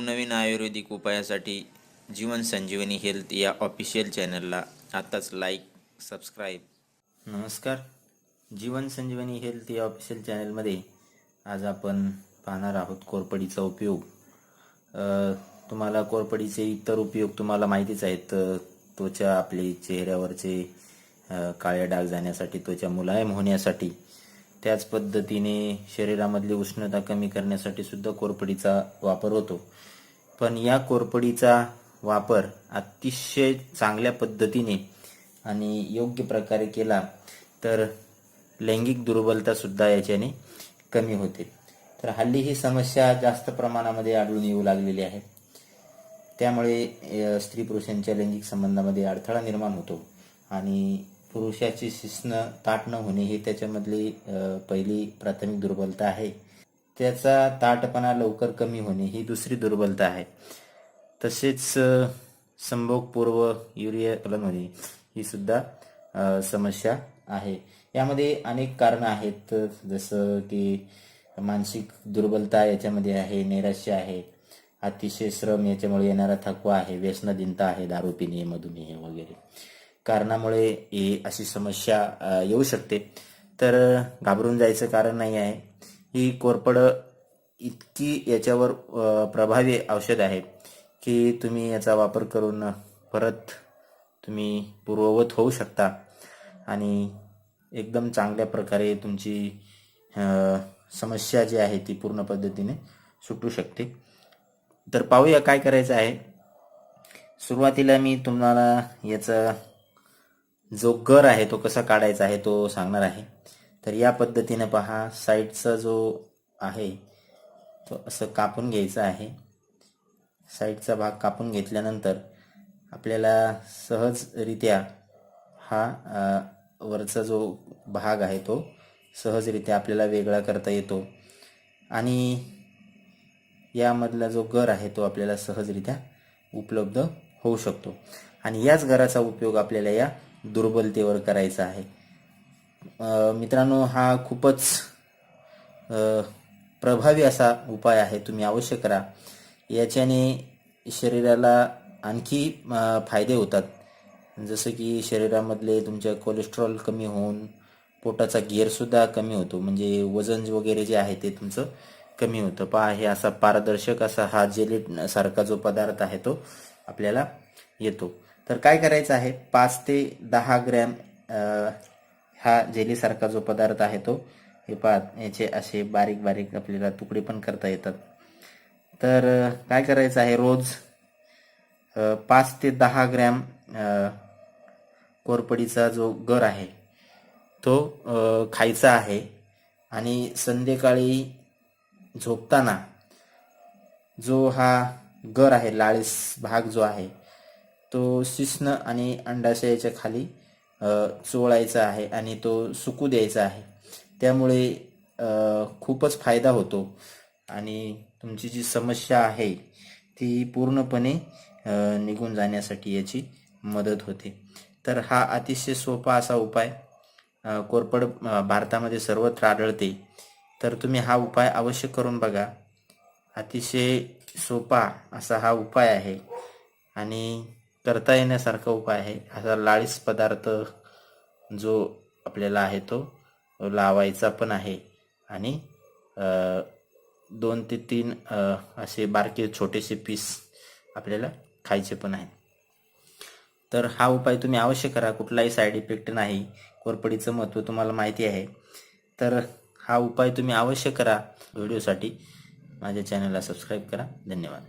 नवनवीन आयुर्वेदिक उपायासाठी जीवन संजीवनी हेल्थ या ऑफिशियल चॅनलला आताच लाईक सबस्क्राईब. नमस्कार. जीवन संजीवनी हेल्थ या ऑफिशियल चॅनलमध्ये आज आपण पाहणार आहोत कोरपडीचा उपयोग. तुम्हाला कोरपडीचे इतर उपयोग तुम्हाला माहितीच आहेत. त्वचा आपली चेहऱ्यावरचे काळे डाग जाण्यासाठी, त्वचा मुलायम होण्यासाठी, त्याच पद्धतीने शरीरामधली उष्णता कमी करण्यासाठी सुद्धा कोरपडीचा वापर होतो. पण या कोरपडीचा वापर अतिशय चांगल्या पद्धतीने आणि योग्य प्रकारे केला तर लैंगिक दुर्बलता सुद्धा याच्याने कमी होते. तर हल्ली ही समस्या जास्त प्रमाणामध्ये आढळून येऊ लागलेली आहे. त्यामुळे स्त्री पुरुषांच्या लैंगिक संबंधामध्ये अडथळा निर्माण होतो आणि पुरुषाची शिस्न ताठ न होणे ही त्याच्यामधली पहिली प्राथमिक दुर्बलता आहे. त्याचा ताठपणा लवकर कमी होणे ही दुसरी दुर्बलता आहे. तसेच संभोगपूर्व युरिया फलन होणे ही सुद्धा समस्या आहे. यामध्ये अनेक कारणं आहेत, जसं की मानसिक दुर्बलता याच्यामध्ये आहे, नैराश्य आहे, अतिशय श्रम याच्यामुळे येणारा थकवा आहे, व्यसनाधीनता आहे, दारू पिणे, मधुमेह वगैरे कारणामुळे अशी समस्या येऊ शकते. तर घाबरून जायचं कारण नाही आहे. ही कोरपड इतकी याच्यावर प्रभावी औषध आहे की तुम्ही याचा वापर करून परत तुम्ही पूर्ववत होऊ शकता आणि एकदम चांगल्या प्रकारे तुमची समस्या जी आहे ती पूर्ण पद्धतीने सुटू शकते. तर पाहूया काय करायचं आहे. सुरुवातीला मी तुम्हाला याचा जो गर आहे तो कसा काढायचा आहे तो सांगणार आहे. तर या पद्धतीने पहा, साईडचा जो आहे तो असं कापून घ्यायचा आहे. साईडचा भाग कापून घेतल्यानंतर आपल्याला सहजरित्या हा वरचा जो भाग आहे तो सहजरित्या आपल्याला वेगळा करता येतो आणि यामधला जो गर आहे तो आपल्याला सहजरित्या उपलब्ध होऊ शकतो आणि याच गराचा उपयोग आपल्याला या दुर्बलतेवर करायचा आहे. मित्रांनो, हा खूपच प्रभावी असा उपाय आहे. तुम्ही अवश्य करा. याच्याने शरीराला आणखी फायदे होतात, जसं की शरीरामधले तुमच्या कोलेस्ट्रॉल कमी होऊन पोटाचा घेरसुद्धा कमी होतो, म्हणजे वजन वगैरे जे आहे ते तुमचं कमी होतं. पहा, हे असा पारदर्शक असा हा जेली सारखा जो पदार्थ आहे तो आपल्याला येतो. तर काय करायचं आहे, 5 ते 10 ग्रॅम हा जेलीसारखा जो पदार्थ आहे तो हे याचे असे बारीक बारीक आपल्याला तुकडे पण करता येतात. तर काय करायचं आहे, रोज 5 ते 10 ग्रॅम कोरपडीचा जो गर आहे तो खायचा आहे आणि संध्याकाळी झोपताना जो हा गर आहे, लाळीस भाग जो आहे तो शिश्न आणि अंडाशयाच्या खाली चोळायचा आहे आणि तो सुकू द्यायचा आहे. त्यामुळे खूपच फायदा होतो आणि तुमची जी समस्या आहे ती पूर्णपणे निघून जाण्यासाठी याची मदत होते. तर हा अतिशय सोपा असा उपाय, कोरपड भारतामध्ये सर्वत्र आढळते. तर तुम्ही हा उपाय अवश्य करून बघा. अतिशय सोपा असा हा उपाय आहे आणि करता येण्यासारखा उपाय आहे. असा लाळीस पदार्थ जो आपल्याला आहे तो लावायचा पण आहे आणि 2 ते 3 असे बारके छोटेसे पीस आपल्याला खायचे पण आहे. तर हा उपाय तुम्ही अवश्य करा. कुठलाही साईड इफेक्ट नाही. कोरपडीचं महत्त्व तुम्हाला माहिती आहे. तर हा उपाय तुम्ही अवश्य करा. व्हिडिओसाठी माझ्या चॅनलला सबस्क्राईब करा. धन्यवाद.